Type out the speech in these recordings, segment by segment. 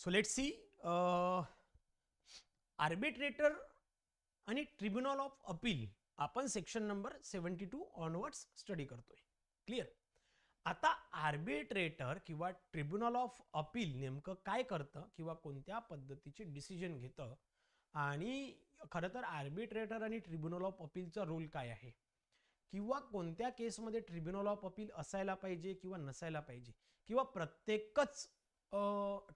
So let's see arbitrator आणि tribunal of appeal आपण section number 72 onwards study करतोय. Clear. आता आर्बिट्रेटर किंवा ट्रिब्युनल ऑफ अपील नेमकं काय करतं किंवा कोणत्या पद्धतीचे डिसिजन घेतं आणि खरं तर आर्बिट्रेटर आणि ट्रिब्युनल ऑफ अपीलचा रोल काय आहे किंवा कोणत्या केसमध्ये ट्रिब्युनल ऑफ अपील असायला पाहिजे किंवा नसायला पाहिजे किंवा प्रत्येकच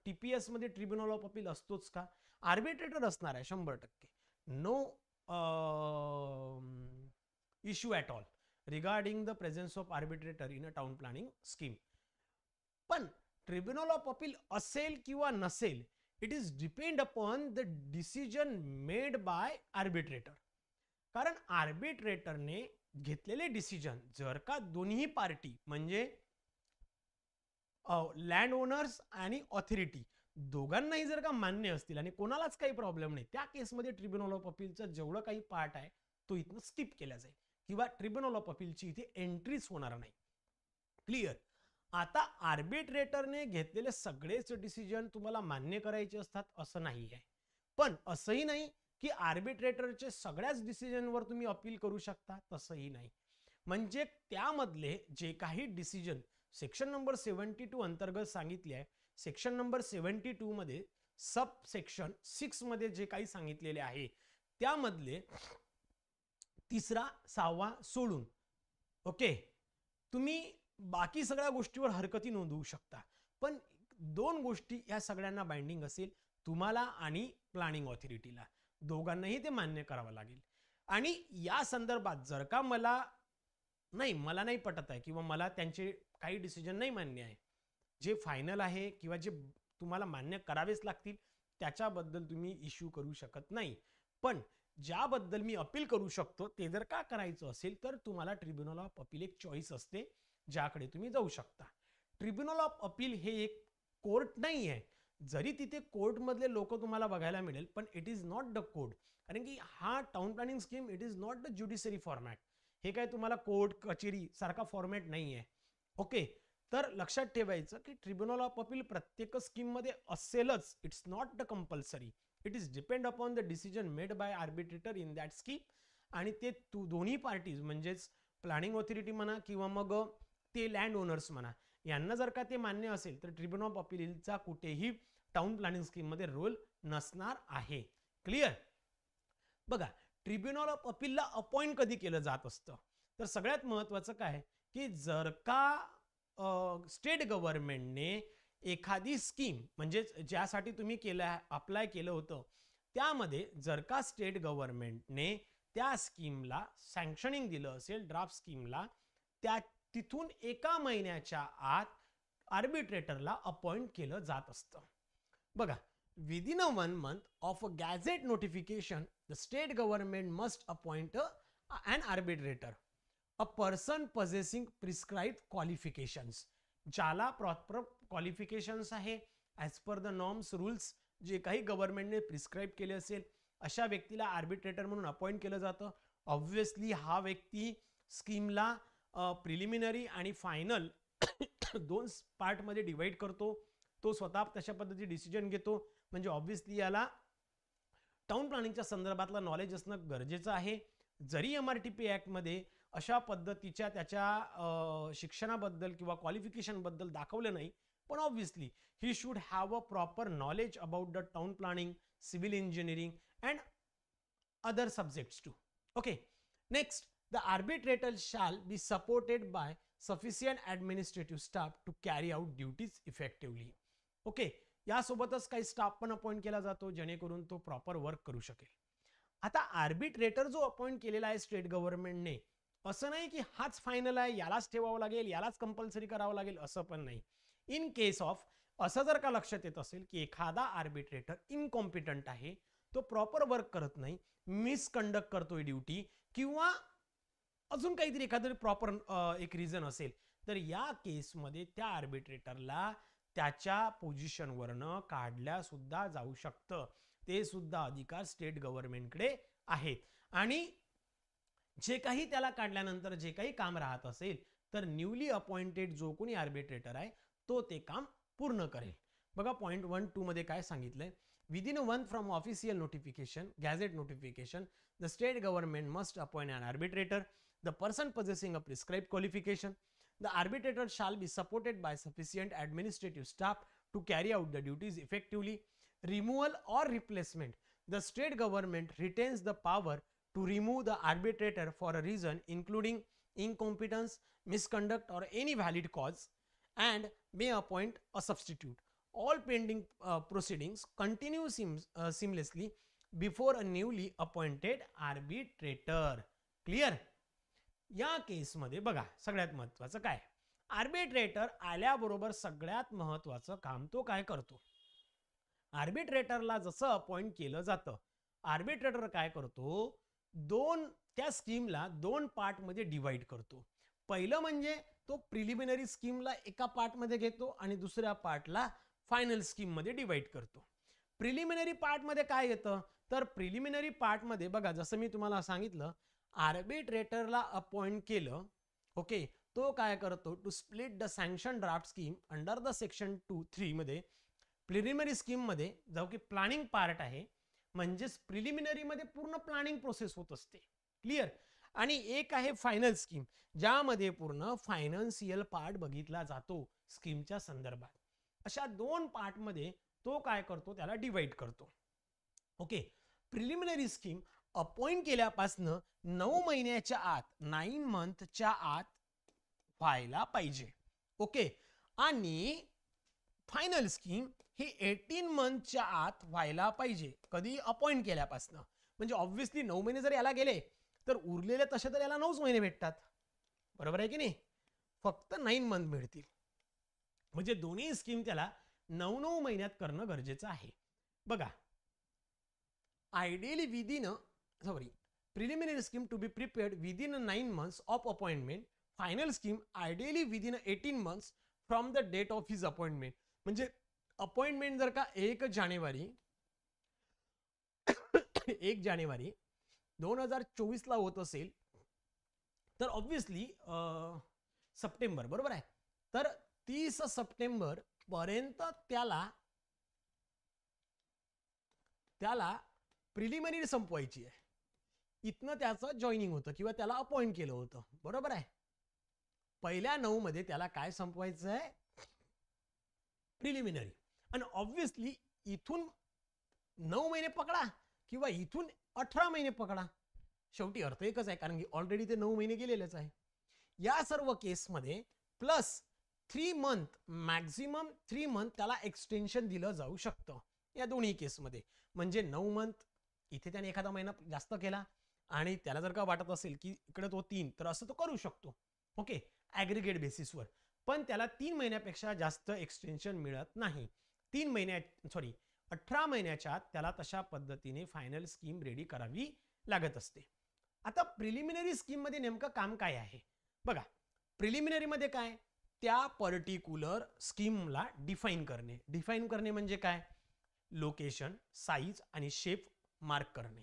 TPS मध्ये ट्रिब्युनल ऑफ अपील असतोच का. आर्बिट्रेटर असणार आहे 100%. No issue at all regarding the presence of arbitrator in a town planning scheme. पण ट्रिब्युनल ऑफ अपील असेल किंवा नसेल, it is depend upon the decision made by arbitrator. कारण आर्बिट्रेटरने घेतलेले डिसिजन जर का दोन्ही पार्टी म्हणजे लँड ओनर्स आणि ऑथॉरिटी दोघांनाही जर का मान्य असतील आणि कोणालाच काही प्रॉब्लेम नाही, त्या केसमध्ये ट्रिब्युनल ऑफ अपीलचा जेवढं काही पार्ट आहे तो इथनं स्किप केला जाईल किंवा ट्रिब्युनल ऑफ अपीलची इथे एंट्रीच होणार नाही. क्लिअर. आता आर्बिट्रेटरने घेतलेले सगळेच डिसिजन तुम्हाला मान्य करायचे असतात असं नाही आहे. पण असंही नाही की आर्बिट्रेटरचे सगळ्याच डिसिजनवर तुम्ही अपील करू शकता, तसंही नाही. म्हणजे त्यामधले जे काही डिसिजन सेक्शन नंबर 72 अंतर्गत सांगितले आहे, सेक्शन नंबर 72 मध्ये सब सेक्शन 6 मध्ये जे काही सांगितलेले आहे त्यामधले 3रा 6वा सोडून ओके तुम्ही बाकी सगळ्या गोष्टीवर हरकती नोंदवू शकता. पण 2 गोष्टी या सगळ्यांना बाइंडिंग असेल, तुम्हाला आणि प्लॅनिंग ऑथॉरिटीला, दोघांनाही ते मान्य करावं लागेल. आणि या संदर्भात जर का मला नाही पटत आहे किंवा मला त्यांचे काही डिसिजन नाही मान्य आहे, जे फायनल आहे किंवा जे तुम्हाला मान्य करावेच लागतील त्याच्याबद्दल तुम्ही इश्यू करू शकत नाही. पण ज्याबद्दल मी अपील करू शकतो ते जर का करायचं असेल तर तुम्हाला ट्रिब्युनल ऑफ अपील एक चॉईस असते ज्याकडे तुम्ही जाऊ शकता. ट्रिब्युनल ऑफ अपील हे एक कोर्ट नाही आहे. जरी तिथे कोर्टमधले लोक तुम्हाला बघायला मिळेल, पण it is not the court. कारण की हा town planning scheme it is not the judiciary format. हे काय तुम्हाला कोर्ट कचेरी सारखा फॉर्मॅट नाही आहे. ओके. तर लक्षात ठेवायचं की ट्रिब्युनल ऑफ अपील प्रत्येक स्कीम मध्ये असेलच. It's not the compulsory. It is depend upon the decision made by arbitrator in that scheme. आणि ते दोन्ही पार्टीज म्हणजेच प्लॅनिंग ऑथॉरिटी म्हणा किंवा मग ते लँड ओनर्स म्हणा, यांना जर का ते मान्य असेल तर ट्रिब्युनल ऑफ अपीलचा कुठेही टाउन प्लॅनिंग स्कीम मध्ये रोल नसणार आहे. क्लिअर. बघा, ट्रिब्युनल ऑफ अपीलला अपॉइंट कधी केलं जात असतं तर सगळ्यात महत्वाचं काय की जर का स्टेट गव्हर्नमेंटने एखादी स्कीम म्हणजे ज्यासाठी तुम्ही अप्लाय केलं होतं त्यामध्ये जर का स्टेट गव्हर्नमेंटने त्या स्कीमला सँक्शनिंग दिलं असेल, ड्राफ्ट स्कीमला, त्या तिथून 1 महिन्याच्या आत आर्बिट्रेटरला अपॉइंट केलं जात असतं. बघा, within a 1 month of a gazette notification, the state government must appoint an arbitrator, a person possessing prescribed qualifications. ज्याला प्रॉपर क्वालिफिकेशन्स आहे as per the norms rules जे काही गव्हर्नमेंटने प्रिस्क्राईब केले असेल अशा व्यक्तीला आर्बिट्रेटर म्हणून अपॉइंट केलं जातं. ऑब्व्हियसली हा व्यक्ती स्कीमला प्रिलिमिनरी आणि फायनल 2 पार्टमध्ये डिवाइड करतो. तो स्वतः तशा पद्धतीने डिसिजन घेतो. म्हणजे ऑब्व्हियसली याला टाउन प्लॅनिंगच्या संदर्भातला नॉलेज असणं गरजेचं आहे. जरी MRTP ॲक्टमध्ये अशा पद्धतीच्या त्याच्या शिक्षणाबद्दल किंवा क्वालिफिकेशनबद्दल दाखवलं नाही, पण obviously he should have a proper knowledge about the town planning, civil engineering and other subjects too. Okay. Next, the arbitrator shall be supported by sufficient administrative staff to carry out duties effectively. Okay. यासोबतच काही staff पण appoint केला जातो जेणेकरून तो proper work करू शकेल. आता आर्बिट्रेटर जो अपॉइंट केलेला आहे स्टेट गव्हर्नमेंटने, असं नाही की हाच फायनल आहे, यालाच ठेवावं लागेल, यालाच कंपल्सरी करावं लागेल, असं पण नाही. इन केस ऑफ असं जर का लक्षात येत असेल की एखादा आर्बिट्रेटर इनकॉम्पिटंट आहे, तो प्रॉपर वर्क करत नाही, मिसकंडक्ट करतोय ड्युटी किंवा अजून काहीतरी एखादं प्रॉपर एक रिझन असेल, तर या केसमध्ये त्या आर्बिट्रेटरला त्याच्या पोझिशनवरनं काढल्या सुद्धा जाऊ शकतं. ते सुद्धा अधिकार स्टेट गव्हर्नमेंटकडे आहेत. आणि जे काही त्याला काढल्यानंतर जे काही काम राहत असेल तर न्यूली अपॉइंटेड जो कोणी आर्बिट्रेटर आहे तो ते काम पूर्ण करेल. बघा पॉईंट 1.2 मध्ये काय सांगितलंय, within a month from official notification gazette notification the state government must appoint an arbitrator, the person possessing a prescribed qualification. The arbitrator shall be supported by sufficient administrative staff to carry out the duties effectively. Removal or replacement, the state government retains the power to remove the arbitrator for a reason including incompetence, misconduct or any valid cause, and may appoint a substitute. All pending proceedings continue seamlessly before a newly appointed arbitrator. Clear? या केसमध्ये बघा सगळ्यात महत्वाचं काय, arbitrator आल्याबरोबर सगळ्यात महत्वाचं काम तो काय करतो, आर्बिट्रेटरला जसं अपॉइंट केलं जातं, आर्बिट्रेटर काय करतो, त्या स्कीमला दोन पार्ट मध्ये डिवाइड करतो. पहिलं म्हणजे तो प्रिलिमिनरी स्कीमला एका पार्ट मध्ये घेतो आणि दुसऱ्या पार्टला फायनल स्कीम मध्ये डिवाइड करतो. प्रिलिमिनरी पार्ट मध्ये काय येतं, तर प्रिलिमिनरी पार्ट मध्ये बघा जसं मी तुम्हाला सांगितलं, आर्बिट्रेटरला अपॉइंट केलं, ओके, तो काय करतो, to split the sanction draft scheme under the section 2(3) मध्ये प्रिलिमिनरी स्कीम मध्ये जो की प्लॅनिंग पार्ट आहे, म्हणजेच प्रिलिमिनरी मध्ये पूर्ण प्लॅनिंग प्रोसेस होत असते. क्लिअर? आणि एक आहे फायनल स्कीम, ज्यामध्ये पूर्ण फायनान्शियल पार्ट बघितला जातो स्कीमच्या संदर्भात. अशा दोन पार्ट मध्ये तो काय करतो, त्याला डिवाइड करतो. ओके, प्रिलिमिनरी स्कीम अपॉइंट केल्यापासून 9 महिन्याच्या आत, 9 मंथच्या आत व्हायला पाहिजे. ओके, आणि फायनल स्कीम ही 18 मंथच्या आत व्हायला पाहिजे. कधी अपॉइंट केल्यापासून, म्हणजे ऑब्व्हियसली 9 महिने जर याला गेले तर उरलेले तसे तर याला 9 महिने भेटतात, बरोबर आहे की नाही, फक्त 9 मंथ मिळतील. म्हणजे दोन्ही स्कीम त्याला 9 महिन्यात करणं गरजेचं आहे. बघा, ideally preliminary scheme to be prepared within 9 months of appointment, final scheme ideally within 18 months from the date of his appointment. म्हणजे अपॉइंटमेंट जर का 1 जानेवारी 2024 ला होत असेल तर ऑब्व्हियसली सप्टेंबर, बरोबर आहे, तर 30 सप्टेंबर पर्यंत त्याला प्रिलिमिनरी संपवायची आहे. इथनं त्याचं जॉईनिंग होतं किंवा त्याला अपॉइंट केलं होतं, बरोबर आहे. पहिल्या 9 मध्ये त्याला काय संपवायचं आहे, प्रिलिमिनरी. आणि ऑब्व्हियसली इथून 9 महिने पकडा किंवा इथून 18 महिने पकडा, शेवटी अर्थ एकच आहे, कारण की ऑलरेडी ते 9 महिने गेलेलेच आहे. या सर्व केसमध्ये प्लस 3 मंथ, मॅक्झिमम 3 मंथ त्याला एक्सटेन्शन दिलं जाऊ शकतं या दोन्ही केसमध्ये. म्हणजे 9 मंथ, इथे त्याने एखादा महिना जास्त केला आणि त्याला जर का वाटत असेल की इकडे तो 3, तर असं तो करू शकतो, ओके, ॲग्रिगेट बेसिसवर. पण त्याला 3 महिन्यापेक्षा जास्त एक्सटेन्शन मिळत नाही. 18 महिन्याच्या आत त्याला तशा पद्धतीने फायनल स्कीम रेडी करावी लागत असते. आता प्रिलिमिनरी स्कीम मध्ये नेमकं काम काय आहे बघा. प्रिलिमिनरी मध्ये काय, त्या पर्टिक्युलर स्कीमला डिफाईन करणे म्हणजे काय, लोकेशन, साईज आणि शेप मार्क करणे.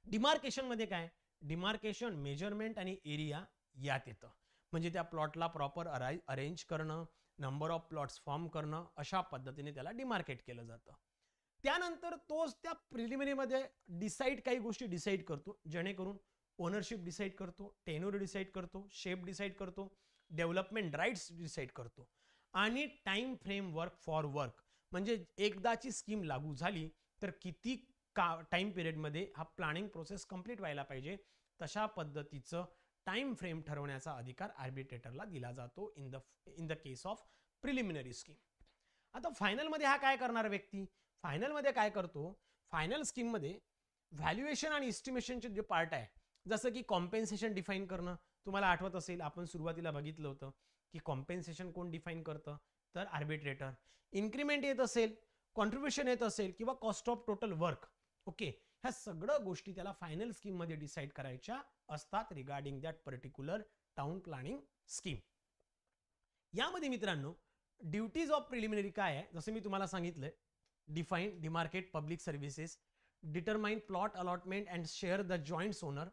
डिमार्केशन मध्ये काय, डिमार्केशन, मेजरमेंट आणि एरिया यात येतं. म्हणजे त्या प्लॉटला प्रॉपर अरेंज करणं, नंबर ऑफ प्लॉट्स फॉर्म करणं, अशा पद्धतीने त्याला डिमार्केट केलं जातं. त्यानंतर तोच त्या प्रिलिमिनरी मध्ये काही गोष्टी डिसाईड करतो, जेणेकरून ओनरशिप डिसाईड करतो, टेन्युअर डिसाईड करतो, शेप डिसाईड करतो, डेव्हलपमेंट राईट्स डिसाईड करतो, आणि टाइम फ्रेम फॉर वर्क, म्हणजे एकदाची स्कीम लागू झाली तर किती टाइम पिरियडमध्ये हा प्लॅनिंग प्रोसेस कंप्लीट व्हायला पाहिजे, तशा पद्धतीचं टाइम फ्रेम ठरवण्याचा अधिकार आर्बिट्रेटरला दिला जातो in the case of preliminary scheme. आता फायनल मध्ये हा काय करणार व्यक्ती, फायनल मध्ये काय करतो, फायनल स्कीम मध्ये व्हॅल्युएशन आणि एस्टिमेशनचे जे पार्ट आहे, जसं की कॉम्पेन्सेशन डिफाईन करणं. तुम्हाला आठवत असेल आपण सुरुवातीला बघितलं होतं की कॉम्पेन्सेशन कोण डिफाईन करतं, तर आर्बिट्रेटर. इन्क्रीमेंट येत असेल, कॉन्ट्रीब्युशन येत असेल किंवा cost of total work, okay, ह्या सगळ्या गोष्टी त्याला फायनल स्कीम मध्ये डिसाईड करायच्या असतात regarding that particular town planning scheme. यामध्ये मित्रांनो ड्युटीज ऑफ प्रिलिमिनरी काय आहे, जसं मी तुम्हाला सांगितलं, define, demarcate public services, determine plot allotment and share the joints owner,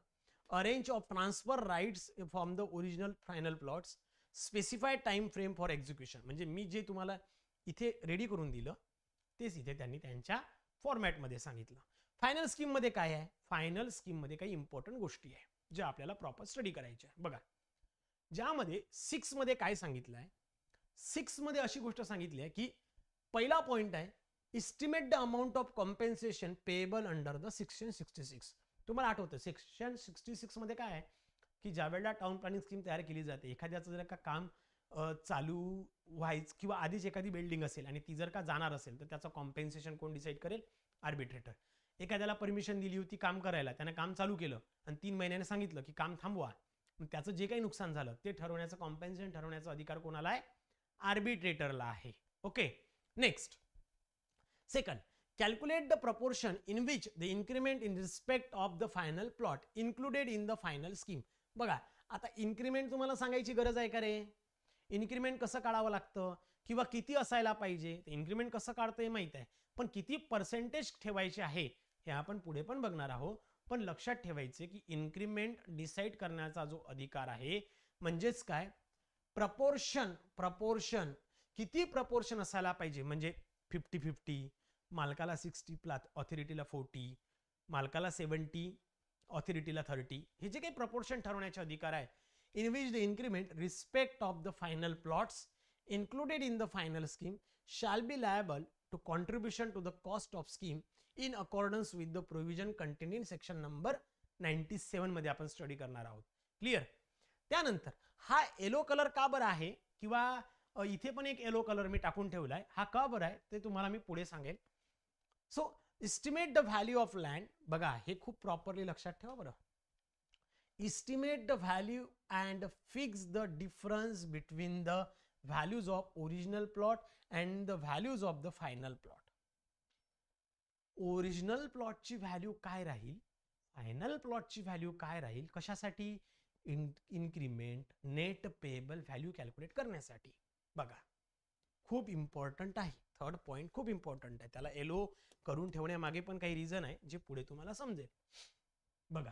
arrange of transfer rights from the original final plots, specified time frame for execution. म्हणजे मी जे तुम्हाला इथे रेडी करून दिलं, तेच इथे त्यांनी त्यांच्या फॉर्मॅटमध्ये सांगितलं. फायनल स्कीममध्ये काय आहे? फायनल स्कीममध्ये काही इम्पॉर्टंट गोष्टी आहे ज्या आपल्याला प्रॉपर स्टडी करायच्या आहे. बघा, ज्यामध्ये 6 मध्ये काय सांगितलं आहे? 6 मध्ये अशी गोष्ट सांगितली आहे की पहिला पॉइंट आहे, estimate the amount of compensation payable under the section 66. तुम्हाला आठवतं सेक्शन 66 मध्ये काय आहे की ज्या वेळेला टाउन प्लॅनिंग स्कीम तयार केली जाते, एखाद्याचं जर का काम चालू व्हायचं किंवा आधीच एखादी बिल्डिंग असेल आणि ती जर का जाणार असेल तर त्याचं कॉम्पेन्सेशन कोण डिसाईड करेल? आर्बिट्रेटर. एखाद्याला परमिशन दिली होती काम करायला, त्यानं काम चालू केलं आणि 3 महिन्याने सांगितलं की काम थांबवा, त्याचं जे काही नुकसान झालं ते ठरवण्याचं, कॉम्पेन्सेशन ठरवण्याचा अधिकार कोणाला आहे? आर्बिट्रेटरला आहे. Okay, next. Second, calculate the proportion in which the increment in respect of the final plot included in the final scheme. बघा, आता इन्क्रीमेंट तुम्हाला सांगायची गरज आहे का रे? इन्क्रीमेंट कसं काढावं लागतं किंवा किती असायला पाहिजे? इन्क्रीमेंट कसं काढतं हे माहित आहे, पण किती पर्सेंटेज ठेवायचे आहे हे आपण पुढे पण बघणार आहोत. पण लक्षात ठेवायचे की इन्क्रीमेंट डिसाईड करण्याचा जो अधिकार आहे म्हणजेच काय? प्रपोर्शन किती प्रपोर्शन असायला पाहिजे, म्हणजे 50-50, मालकाला 60 ऑथॉरिटीला 40, मालकाला 70 ऑथॉरिटीला 30, हे जे काही प्रपोर्शन ठरवण्याचे अधिकार आहे, in which the increment respect of the final plots included in the final scheme shall be liable to contribution to the cost of scheme in accordance with the provision contained in section number 97 मध्ये आपण study करणार आहोत. Clear? त्यानंतर हा yellow colour का बरं आहे किंवा इथे पण एक येलो कलर मी टाकून ठेवलाय, हा का बरं आहे ते तुम्हाला मी पुढे सांगेल. So estimate the value of land. बघा, हे खूप प्रॉपरली लक्षात ठेवा बरं. Estimate the value and fix the difference between the values of original plot and the values of the final plot. Original प्लॉटची व्हॅल्यू काय राहील, फायनल प्लॉटची व्हॅल्यू काय राहील, कशासाठी? Increment net payable value calculate करण्यासाठी. बघा, खूप इम्पॉर्टंट आहे. थर्ड पॉइंट खूप इम्पॉर्टंट आहे. त्याला येलो करून ठेवण्यामागे पण काही रिझन आहे जे पुढे तुम्हाला समजेल. बघा,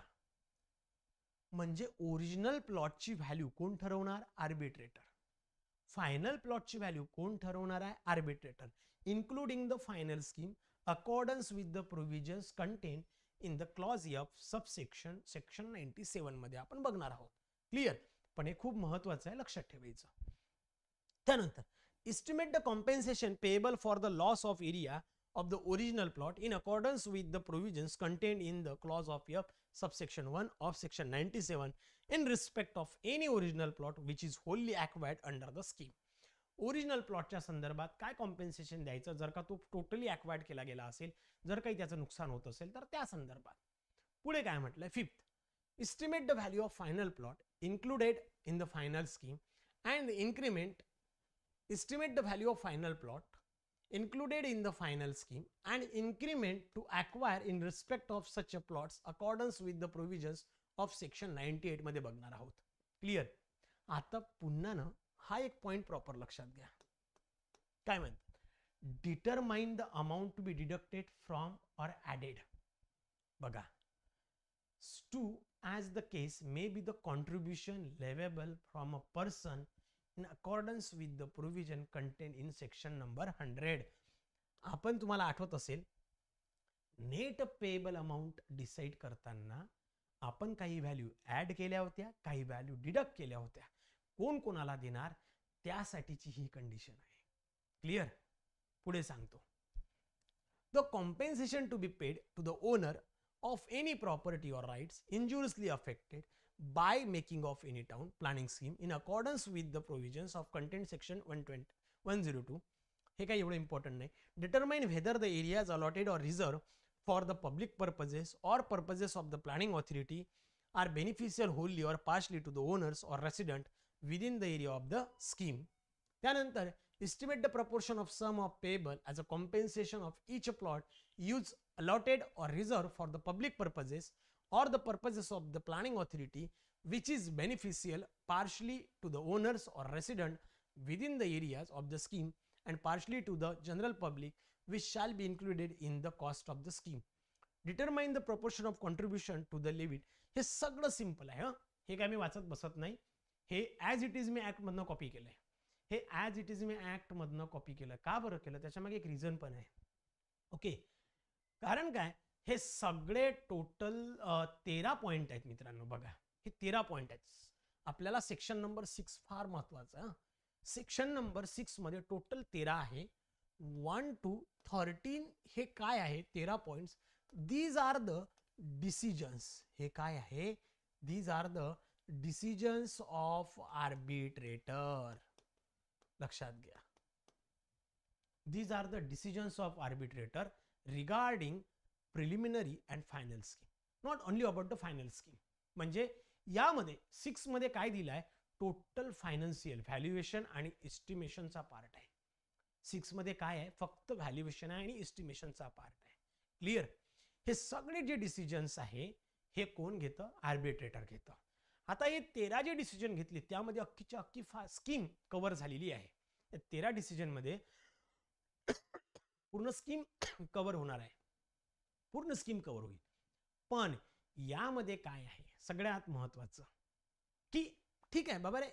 म्हणजे ओरिजिनल प्लॉटची व्हॅल्यू कोण ठरवणार? आर्बिट्रेटर. फायनल प्लॉटची व्हॅल्यू कोण ठरवणार आहे? Arbitrator. Including the final scheme accordance with the provisions contain in the clause of subsection section 97 मध्ये आपण बघणार आहोत. क्लिअर? पण हे खूप महत्वाचं आहे, लक्षात ठेवायचं. त्यानंतर estimate the compensation payable for the loss of area of the original plot in accordance with the provisions contained in the clause of F subsection 1 of section 97 in respect of any original plot which is wholly acquired under the scheme. Original प्लॉटच्या संदर्भात काय compensation द्यायचं जर का तो totally acquired केला गेला असेल, जर काही त्याचं नुकसान होत असेल तर त्या संदर्भात. पुढे काय म्हटलंय? Fifth, estimate the value of final plot included in the final scheme and increment. Estimate the value of final plot included in the final scheme and increment to acquire in respect of such a plots accordance with the provisions of section 98 मध्ये बघणार आहोत. Clear? आता पुन्हा ना हा एक point proper लक्षात घ्या. काय म्हणतात? Determine the amount to be deducted from or added. बघा, to as the case may be the contribution leviable from a person in accordance with the provision contained in section number 100. आपण तुम्हाला आठवत असेल, net payable amount decide करताना आपण काही value add केल्या होत्या, काही व्हॅल्यू डिडक्ट केल्या होत्या. कोण कोणाला देणार त्यासाठीची ही कंडिशन आहे. क्लिअर? पुढे सांगतो. The compensation to be paid to the owner of any property or rights injuriously affected by making of any town planning scheme in accordance with the provisions of contained section 102. हे काही एवढं important नाही. Determine whether the areas allotted or reserved for the public purposes or purposes of the planning authority are beneficial wholly or partially to the owners or resident within the area of the scheme. त्यानंतर estimate the proportion of sum of payable as a compensation of each plot used allotted or reserved for the public purposes or the purposes of the planning authority which is beneficial partially to the owners or resident within the areas of the scheme and partially to the general public which shall be included in the cost of the scheme. Determine the proportion of contribution to the levy. हे सगळं simple आहे. हे काय मी वाचत बसत नाही, हे as it is मी ॲक्ट मधनं कॉपी केलंय. हे ॲज इट इज मी ॲक्टमधनं कॉपी केलं. का बरं केलं? त्याच्यामागे एक रिझन पण आहे. ओके, कारण काय, हे सगळे टोटल 13 पॉईंट आहेत मित्रांनो. बघा, हे 13 पॉईंट आहेत. आपल्याला सेक्शन नंबर 6 फार महत्वाचं आहे. सेक्शन नंबर 6 मध्ये टोटल 13 आहे. 1 to 13 हे काय आहे? 13 points. These are the decisions. हे काय आहे? These are the decisions of arbitrator. लक्षात घ्या. These are the decisions of arbitrator regarding preliminary and final scheme. Not only about the final scheme. म्हणजे यामध्ये 6 मध्ये काय दिलाय? टोटल फायनान्शियल व्हॅल्युएशन आणि एस्टिमेशनचा पार्ट आहे. 6 मध्ये काय आहे? फक्त व्हॅल्युएशन आहे आणि एस्टिमेशनचा पार्ट आहे. क्लिअर? हे सगळे जे डिसिजन्स आहे हे कोण घेतं? आर्बिट्रेटर घेतं. आता हे 13 जे डिसिजन घेतले त्यामध्ये अख्खीच्या अख्खी स्कीम कव्हर झालेली आहे. या 13 डिसिजन मध्ये पूर्ण स्कीम कव्हर होणार आहे. पूर्ण स्कीम कव्हर होईल. पण यामध्ये काय आहे सगळ्यात महत्वाचं, की ठीक आहे बाबा रे,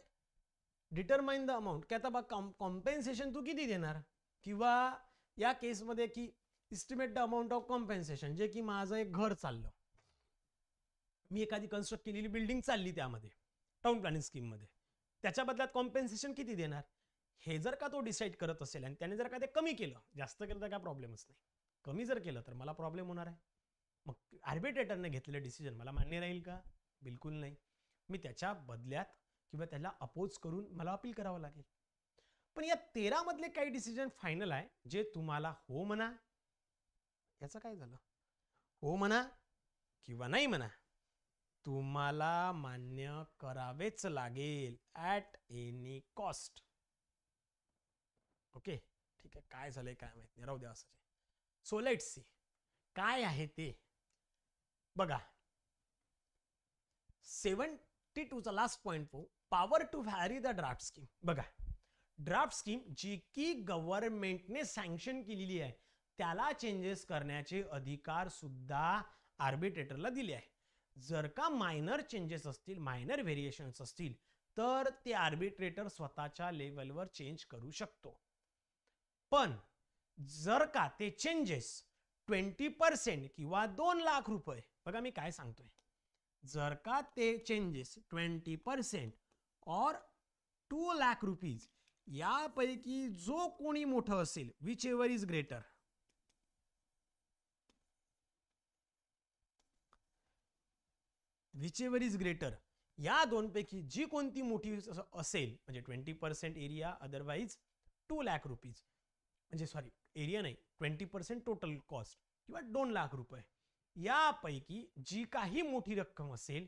डिटरमाइन द अमाऊंट. की आता बघ, कॉम्पेन्सेशन तू किती देणार, किंवा या केसमध्ये की estimate the amount of compensation, जे की माझं एक घर चाललं, मी एखादी कन्स्ट्रक्ट केलेली बिल्डिंग चालली त्यामध्ये टाउन प्लॅनिंग स्कीममध्ये, त्याच्या बदल्यात कॉम्पेन्सेशन किती देणार, हे जर का तो डिसाईड करत असेल आणि त्याने जर का ते कमी केलं, जास्त केलं तर काय प्रॉब्लेमच नाही, कमी जर केलं तर मला प्रॉब्लेम होणार आहे. मग आर्बिट्रेटरने घेतलेलं डिसिजन मला मान्य राहील का? बिलकुल नाही. मी त्याच्या बदल्यात किंवा त्याला अपोज करून मला अपील करावं लागेल. पण या 13 मधले काही डिसिजन फायनल आहे जे तुम्हाला हो म्हणा, याचं काय झालं, हो म्हणा किंवा नाही म्हणा, तुम्हाला मान्य करावेच लागेल ॲट एनी कॉस्ट. ओके, ठीक आहे. काय झालंय काय माहित नाही, राहू द्या असं. सो लेट्स सी काय आहे ते. बघा, 72 चा लास्ट पॉइंट पाहू. Power to vary the draft scheme. बघा, ड्राफ्ट स्कीम जी की गव्हर्नमेंटने सँक्शन केलेली आहे त्याला चेंजेस करण्याचे अधिकार सुद्धा आर्बिट्रेटरला दिले आहे. जर का मायनर चेंजेस असतील, मायनर व्हेरिएशन्स असतील, तर ते आर्बिट्रेटर स्वतःच्या लेवलवर चेंज करू शकतो. पण जर का ते चेंजेस 20% किंवा 2 लाख रुपये, बघा मी काय सांगतोय, जर का ते चेंजेस 20% और 2 लाख रुपीज यापैकी जो कोणी मोठं असेल, which ever is greater, whichever is greater, या दोनपैकी जी कोणती मोठी असेल, म्हणजे 20% एरिया अदरवाइज 2 लाख रुपीज, म्हणजे सॉरी एरिया नाही, 20% टोटल कॉस्ट किंवा 2 लाख रुपये, यापैकी जी काही मोठी रक्कम असेल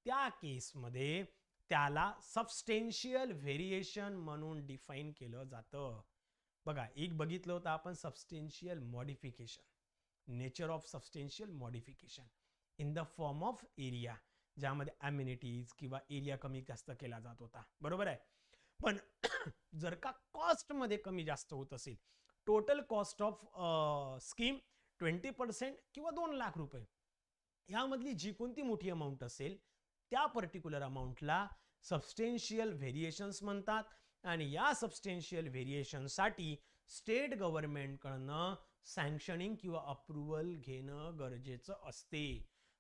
त्या केसमध्ये त्याला सबस्टेन्शियल व्हेरिएशन म्हणून डिफाईन केलं जातं. बघा, एक बघितलं होतं आपण substantial modification, nature of substantial modification in the form of area, ज्यामध्ये अम्युनिटीज किंवा एरिया कमी जास्त केला जात होता, बरोबर आहे. पण जर का कॉस्ट मध्ये कमी जास्त होत असेल, टोटल कॉस्ट ऑफ स्कीम 20% किंवा 2 लाख रुपये, यामधली जी कोणती मोठी अमाऊंट असेल त्या पर्टिक्युलर अमाऊंटला सबस्टेन्शियल व्हेरिएशन्स म्हणतात. आणि या सबस्टेन्शियल व्हेरिएशनसाठी स्टेट गव्हर्नमेंटकडनं सँक्शनिंग किंवा अप्रुव्हल घेणं गरजेचं असते.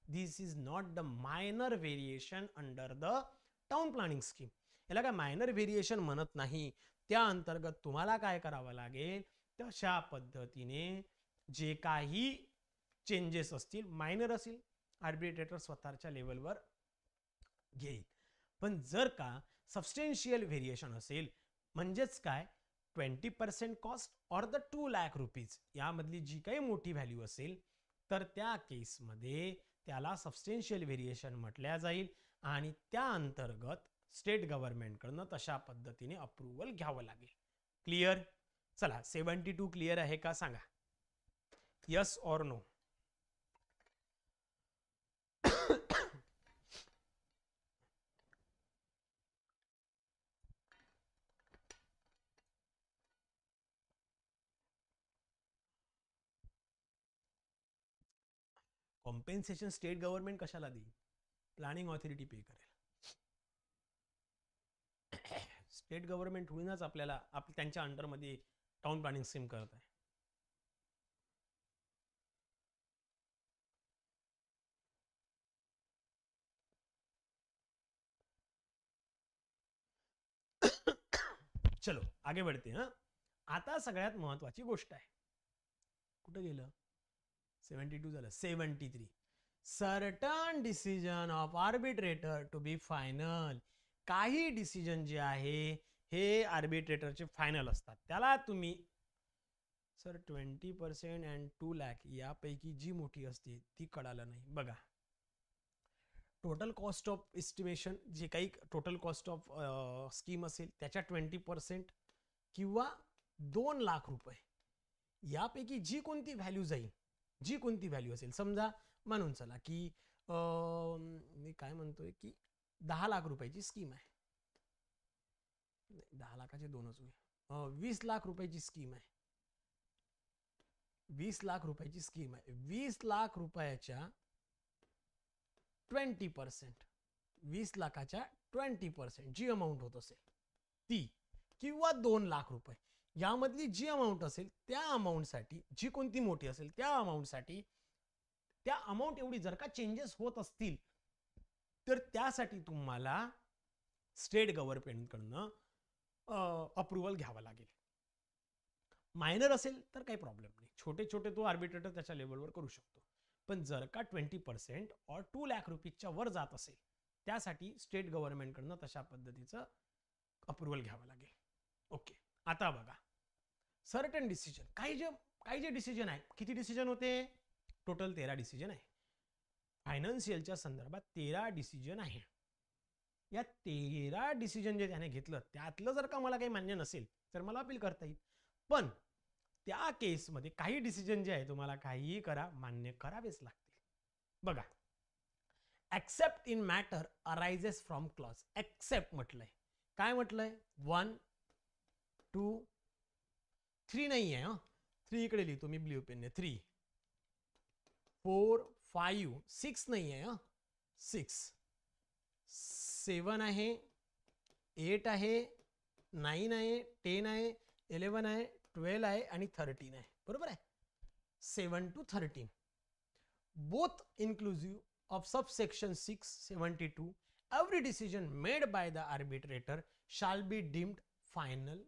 This is not the minor variation under the town planning scheme. याला काय मायनर व्हेरिएशन म्हणत नाही. त्या अंतर्गत तुम्हाला काय करावं लागेल, तशा पद्धतीने जे काही चेंजेस असतील, मायनर असेल, आर्बिट्रेटर स्वतःच्या लेवलवर घेईल. पण जर का सबस्टेन्शियल व्हेरिएशन असेल, म्हणजेच काय, 20% कॉस्ट और द 2 लाख रुपीज यामधली जी काही मोठी व्हॅल्यू असेल, तर त्या केसमध्ये त्याला सबस्टेन्शियल व्हेरिएशन म्हटल्या जाईल आणि त्या अंतर्गत स्टेट गव्हर्नमेंटकडनं तशा पद्धतीने अप्रुव्हल घ्यावं लागेल. क्लिअर? चला, 72 क्लिअर आहे का सांगा, यस और नो. कॉम्पेन्सेशन स्टेट गव्हर्नमेंट कशाला देईल? प्लॅनिंग ऑथॉरिटी पे करेल. स्टेट गव्हर्नमेंट थोडीनाच आपल्याला त्यांच्या अंडरमध्ये टाउन प्लॅनिंग स्कीम करत आहे. चलो आगे बढ़ते हैं. आता सगळ्यात महत्वाची गोष्ट आहे. कुठे गेलं? 72 झालं. 73. Certain decision of arbitrator to be final. काही डिसिजन जे आहे हे आर्बिट्रेटरचे फायनल असतात. त्याला तुम्ही सर 20% अँड 2 लाख यापैकी जी मोठी असते ती कळालं नाही. बघा, टोटल कॉस्ट ऑफ एस्टिमेशन जे काही टोटल कॉस्ट ऑफ स्कीम असेल त्याच्या 20% किंवा 2 लाख रुपये यापैकी जी कोणती व्हॅल्यू जाईल, जी कोणती व्हॅल्यू असेल, समजा म्हणून चला की मी काय म्हणतोय की 10 लाख रुपयाची स्कीम आहे. 10 लाखाचे दोनच होईल. 20 लाख रुपयाची स्कीम आहे. 20 लाख रुपयाची स्कीम आहे. 20 लाख रुपयाच्या 20%, 20 लाखाच्या 20% जी अमाऊंट होत असेल ती, किंवा 2 लाख रुपये यामधली जी अमाऊंट असेल त्या अमाऊंटसाठी, जी कोणती मोठी असेल त्या अमाऊंटसाठी, त्या अमाऊंट एवढी जर का चेंजेस होत असतील तर त्यासाठी तुम्हाला स्टेट गव्हर्नमेंटकडनं अप्रुव्हल घ्यावं लागेल. मायनर असेल तर काही प्रॉब्लेम नाही, छोटे छोटे तो आर्बिट्रेटर त्याच्या लेवलवर करू शकतो. पण जर का 20% और 2 लाख रुपीजच्या वर जात असेल त्यासाठी स्टेट गव्हर्नमेंटकडनं तशा पद्धतीचं अप्रुव्हल घ्यावं लागेल. ओके, आता बघा सर्टन डिसिजन, काही जे डिसिजन आहे, किती डिसिजन होते? टोटल 13 डिसिजन आहे. फायनान्शियलच्या संदर्भात 13 डिसिजन आहे. या 13 डिसिजन जे त्याने घेतलं त्यातलं जर का मला काही मान्य नसेल तर मला अपील करता येईल. पण त्या केसमध्ये काही डिसिजन जे आहे तुम्हाला काहीही करा मान्य करावेच लागतील. बघा, except in matter arises from clause. Except म्हटलंय, काय म्हटलंय? 1 2 3 नाही आहे. 3 इकडे लिहितो मी ब्ल्यू पेनने. 3 4 5 6 नाही आहे. 6 7 आहे, 8 आहे, 9 आहे, 10 आहे, 11 आहे, 12 आहे आणि 13 आहे. बरोबर आहे. 7 to 13 both inclusive of subsection 672. Every decision made by the arbitrator shall be deemed final,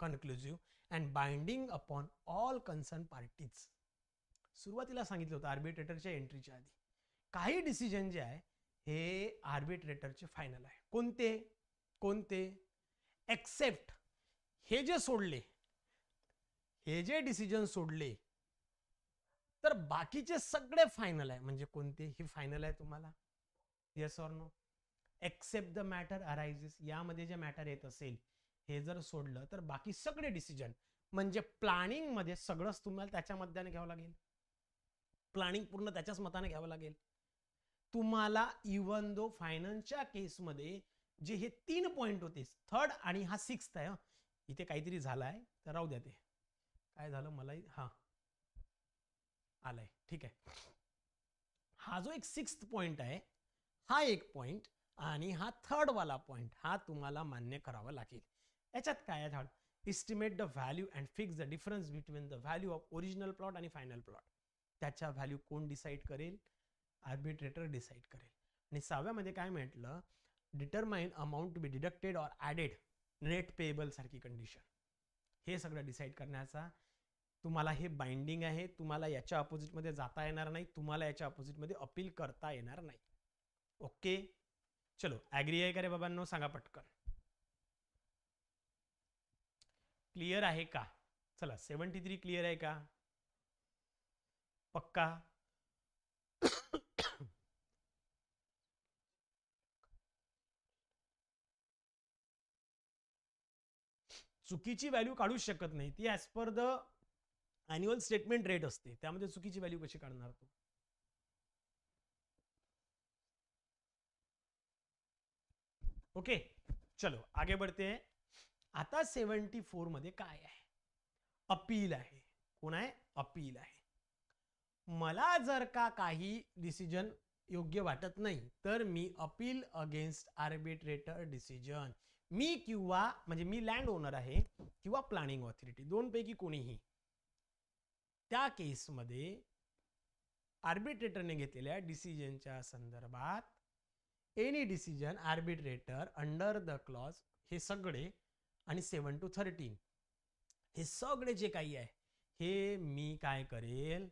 conclusive and binding upon all concerned parties. सुरुवातीला सांगितलं होतं आर्बिट्रेटरच्या एंट्रीच्या आधी काही डिसिजन जे आहे हे आर्बिट्रेटरचे फायनल आहे. कोणते कोणते? एक्सेप्ट, हे जे सोडले, हे जे डिसिजन सोडले तर बाकीचे सगळे फायनल आहे. म्हणजे कोणते? हे फायनल आहे तुम्हाला. Yes or no? Except the matter arises, यामध्ये जे मॅटर येत असेल हे जर सोडलं तर बाकी सगळे डिसिजन, म्हणजे प्लॅनिंग मध्ये सगळंच तुम्हाला त्याच्या मताने घ्यावं लागेल. प्लॅनिंग पूर्ण त्याच्याच मताने घ्यावं लागेल तुम्हाला. इवन दो फायनान्सच्या केसमध्ये जे हे 3 पॉइंट होते, थर्ड आणि हा 6th आहे. इथे काहीतरी झालं आहे तर राहू द्या. ते काय झालं मला आलाय, ठीक आहे. हा जो एक 6th पॉइंट आहे, हा एक पॉइंट आणि हा थर्ड वाला पॉइंट, हा तुम्हाला मान्य करावा लागेल. याच्यात काय आहे? Estimate the value and fix the difference between the value of original plot आणि फायनल प्लॉट. त्याच्या व्हॅल्यू कोण डिसाईड करेल? आर्बिट्रेटर डिसाईड करेल. आणि 6व्यामध्ये काय म्हटलं? Determine amount to be deducted or added net payable सारखी कंडिशन. हे सगळं डिसाईड करण्याचा तुम्हाला हे बाइंडिंग आहे. तुम्हाला याच्या अपोजिटमध्ये जाता येणार नाही, तुम्हाला याच्या अपोजिटमध्ये अपील करता येणार नाही. ओके, चलो ॲग्री आहे का रे बाबांनो? सांगा पटकन. क्लिअर आहे का? चला 73 क्लिअर आहे का? पक्का? चुकीची व्हॅल्यू काढू शकत नाही, ती as per the annual statement rate असते, त्यामध्ये चुकीची व्हॅल्यू कशी काढणार तू? ओके, चलो आगे बढ़ते हैं. आता 74 मध्ये काय आहे? अपील आहे. कोण आहे? अपील आहे. मला जर का काही डिसिजन योग्य वाटत नाही तर मी अपील अगेन्स्ट आर्बिट्रेटर डिसिजन, मी किंवा म्हणजे मी लँड ओनर आहे किंवा प्लॅनिंग ऑथॉरिटी दोनपैकी कोणीही, त्या केसमध्ये आर्बिट्रेटरने घेतलेल्या डिसिजनच्या संदर्भात any decision arbitrator under the clause हे सगळे आणि 7 to 13 हे सगळे जे काही आहे हे मी काय करेल,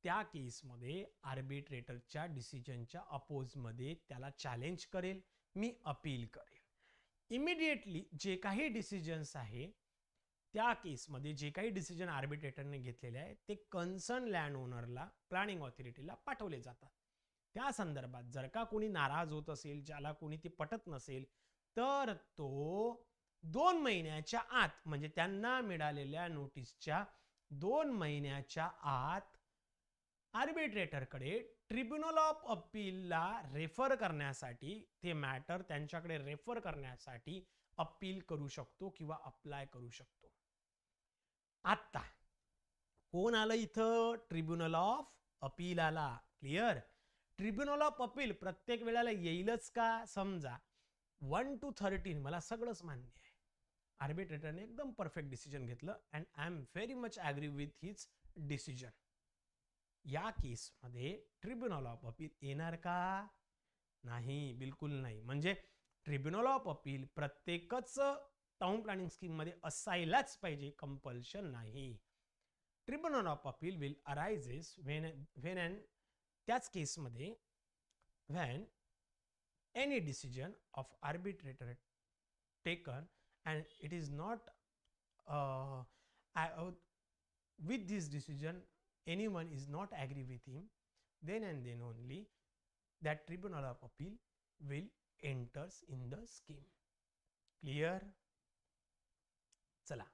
त्या केसमध्ये आर्बिट्रेटरच्या डिसिजनच्या अपोजमध्ये त्याला चॅलेंज करेल, मी अपील करेल. इमिडिएटली जे काही डिसिजन्स आहे त्या केसमध्ये जे काही डिसिजन आर्बिट्रेटरने घेतलेले आहे ते कन्सर्न लँड ओनरला प्लॅनिंग ऑथॉरिटीला पाठवले जातात. त्या संदर्भात जर का कोणी नाराज होत असेल, ज्याला कोणी ते पटत नसेल, तर तो 2 महिन्याच्या आत म्हणजे त्यांना मिळालेल्या नोटीसच्या 2 महिन्याच्या आत आर्बिट्रेटरकडे ट्रिब्युनल ऑफ अपीलला रेफर करण्यासाठी, ते मॅटर त्यांच्याकडे रेफर करण्यासाठी अपील करू शकतो किंवा अप्लाय करू शकतो. आता कोण आलं इथं, ट्रिब्युनल ऑफ अपील आला. क्लिअर. ट्रिब्युनल ऑफ अपील प्रत्येक वेळेला येईलच का, समजा 1 to 13 मला सगळंच मान्य आहे, आर्बिट्रेटरने एकदम परफेक्ट डिसिजन घेतलं and I am very much agree with his decision. या केसमध्ये ट्रिब्युनल ऑफ अपील येणार का, नाही, बिलकुल नाही. म्हणजे ट्रिब्युनल ऑफ अपील प्रत्येकच टाउन प्लॅनिंग स्कीम मध्ये असायलाच पाहिजे, कंपल्शन नाही. Tribunal of appeal will arises when and त्याच केसमध्ये when any decision of arbitrator taken and it is not with this decision anyone is not agree with him, then and then only that tribunal of appeal will enters in the scheme. Clear? चला,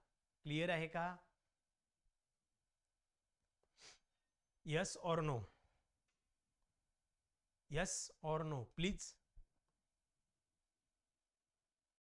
clear आहे का? yes or no? yes or no please.